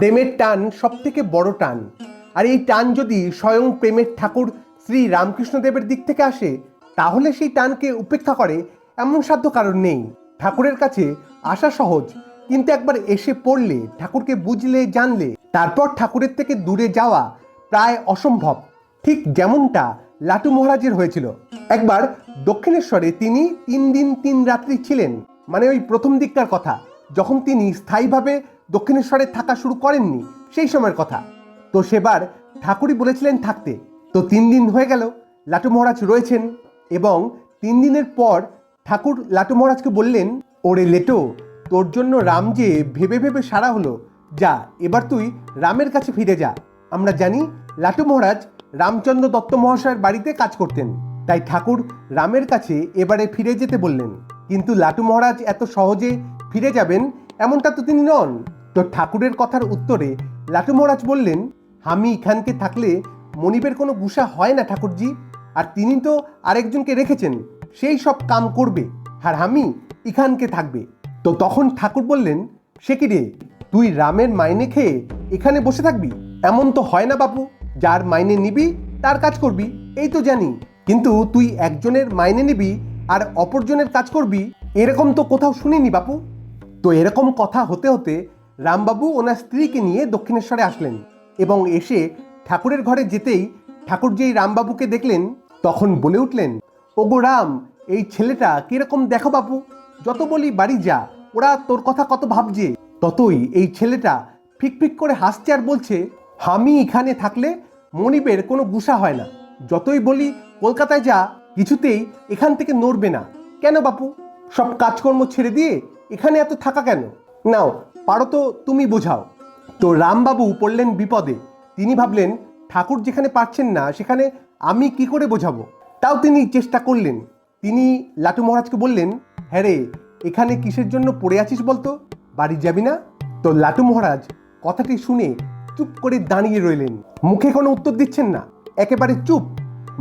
প্রেমের টান সব থেকে বড় টান। আর এই টান যদি স্বয়ং প্রেমের ঠাকুর শ্রী রামকৃষ্ণদেবের দিক থেকে আসে, তাহলে সেই টানকে উপেক্ষা করে এমন সাধ্য কারণ নেই। ঠাকুরের কাছে আসা সহজ, কিন্তু একবার এসে পড়লে, ঠাকুরকে বুঝলে জানলে, তারপর ঠাকুরের থেকে দূরে যাওয়া প্রায় অসম্ভব। ঠিক যেমনটা লাটু মহারাজের হয়েছিল। একবার দক্ষিণেশ্বরে তিনি 3 দিন 3 রাত্রি ছিলেন, মানে ওই প্রথম দিককার কথা, যখন তিনি স্থায়ীভাবে দক্ষিণেশ্বরে থাকা শুরু করেননি, সেই সময়ের কথা। তো সেবার ঠাকুরই বলেছিলেন থাকতে। তো 3 দিন হয়ে গেল, লাটু মহারাজ রয়েছেন, এবং 3 দিনের পর ঠাকুর লাটু মহারাজকে বললেন, ওরে লেটো, তোর জন্য রাম যে ভেবে ভেবে সারা হলো, যা এবার তুই রামের কাছে ফিরে যা। আমরা জানি লাটু মহারাজ রামচন্দ্র দত্ত মহাশয়ের বাড়িতে কাজ করতেন, তাই ঠাকুর রামের কাছে এবারে ফিরে যেতে বললেন। কিন্তু লাটু মহারাজ এত সহজে ফিরে যাবেন এমনটা তো তিনি নন। তো ঠাকুরের কথার উত্তরে লাটু মহারাজ বললেন, আমি এখানকে থাকলে মনিবের কোনো গুসা হয় না ঠাকুরজি, আর তিনি তো আরেকজনকে রেখেছেন, সেই সব কাম করবে, আর আমি এখানকে থাকবে। তো তখন ঠাকুর বললেন, সে কি রে, তুই রামের মাইনে খেয়ে এখানে বসে থাকবি? এমন তো হয় না বাপু, যার মাইনে নিবি তার কাজ করবি, এই তো জানি। কিন্তু তুই একজনের মাইনে নিবি আর অপরজনের কাজ করবি, এরকম তো কোথাও শুনিনি বাপু। তো এরকম কথা হতে হতে রামবাবু ওনার স্ত্রীকে নিয়ে দক্ষিণেশ্বরে আসলেন, এবং এসে ঠাকুরের ঘরে যেতেই ঠাকুর যেই রামবাবুকে দেখলেন, তখন বলে উঠলেন, ওগো রাম, এই ছেলেটা কিরকম দেখো বাপু, যত বলি বাড়ি যা, ওরা তোর কথা কত ভাবছে, ততই এই ছেলেটা ফিক ফিক করে হাসছে আর বলছে, আমি এখানে থাকলে মনিবের কোনো গুসা হয় না, যতই বলি কলকাতায় যা, কিছুতেই এখান থেকে নড়বে না। কেন বাপু, সব কাজকর্ম ছেড়ে দিয়ে এখানে এত থাকা কেন? নাও, পারো তো তুমি বোঝাও। তো রামবাবু পড়লেন বিপদে। তিনি ভাবলেন, ঠাকুর যেখানে পারছেন না, সেখানে আমি কি করে বোঝাবো? তাও তিনি চেষ্টা করলেন। তিনি লাটু মহারাজকে বললেন, হ্যাঁ রে, এখানে কিসের জন্য পড়ে আছিস বলতো, বাড়ি যাবি না? তো লাটু মহারাজ কথাটি শুনে চুপ করে দাঁড়িয়ে রইলেন, মুখে কোনো উত্তর দিচ্ছেন না, একেবারে চুপ,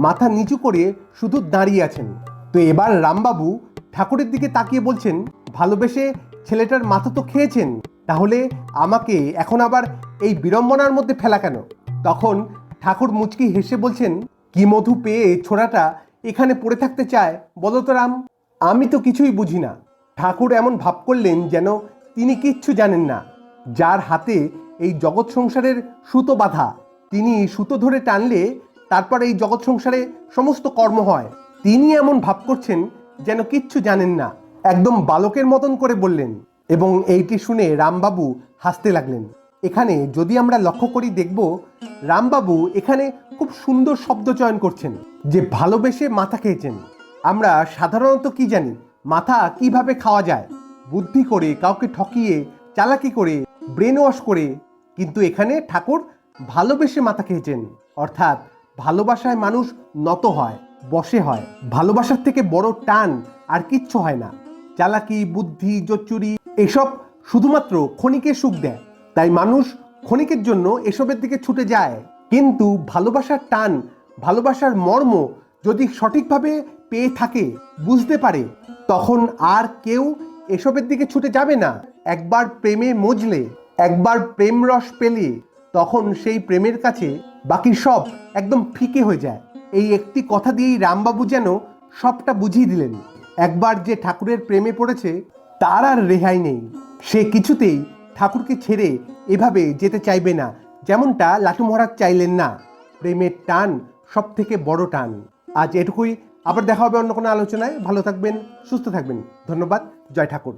মাথা নিচু করে শুধু দাঁড়িয়ে আছেন। তো এবার রামবাবু ঠাকুরের দিকে তাকিয়ে বলছেন, ভালোবেসে ছেলেটার মাথা তো খেয়েছেন, তাহলে আমাকে এখন আবার এই বিড়ম্বনার মধ্যে ফেলা কেন? তখন ঠাকুর মুচকি হেসে বলছেন, কি মধু পেয়ে ছোড়াটা এখানে পড়ে থাকতে চায় বলো তো রাম? আমি তো কিছুই বুঝি না। ঠাকুর এমন ভাব করলেন যেন তিনি কিচ্ছু জানেন না। যার হাতে এই জগৎ সংসারের সুতো বাঁধা, তিনি সুতো ধরে টানলে তারপর এই জগৎ সংসারে সমস্ত কর্ম হয়, তিনি এমন ভাব করছেন যেন কিচ্ছু জানেন না। একদম বালকের মতন করে বললেন, এবং এইটি শুনে রামবাবু হাসতে লাগলেন। এখানে যদি আমরা লক্ষ্য করি দেখব, রামবাবু এখানে খুব সুন্দর শব্দ চয়ন করছেন, যে ভালোবেসে মাথা খেয়েছেন। আমরা সাধারণত কি জানি, মাথা কিভাবে খাওয়া যায়, বুদ্ধি করে, কাউকে ঠকিয়ে, চালাকি করে, ব্রেন ওয়াশ করে। কিন্তু এখানে ঠাকুর ভালোবেসে মাথা খেয়েছেন, অর্থাৎ ভালোবাসায় মানুষ নত হয়, বশে হয়। ভালোবাসার থেকে বড় টান আর কিচ্ছু হয় না। চালাকি, বুদ্ধি, জোচ্চুরি এসব শুধুমাত্র ক্ষণিকের সুখ দেয়, তাই মানুষ ক্ষণিকের জন্য এসবের দিকে ছুটে যায়। কিন্তু ভালোবাসার টান, ভালোবাসার মর্ম যদি সঠিকভাবে পেয়ে থাকে, বুঝতে পারে, তখন আর কেউ এসবের দিকে ছুটে যাবে না। একবার প্রেমে মজলে, একবার প্রেম রস পেলে, তখন সেই প্রেমের কাছে বাকি সব একদম ফিকে হয়ে যায়। এই একটি কথা দিয়েই রামবাবু যেন সবটা বুঝিয়ে দিলেন। একবার যে ঠাকুরের প্রেমে পড়েছে, তার আর রেহাই নেই। সে কিছুতেই ঠাকুরকে ছেড়ে এভাবে যেতে চাইবে না, যেমনটা লাটু মহারাজ চাইলেন না। প্রেমের টান সব থেকে বড় টান। আজ এটুকুই, আবার দেখা হবে অন্য কোনো আলোচনায়। ভালো থাকবেন, সুস্থ থাকবেন। ধন্যবাদ। জয় ঠাকুর।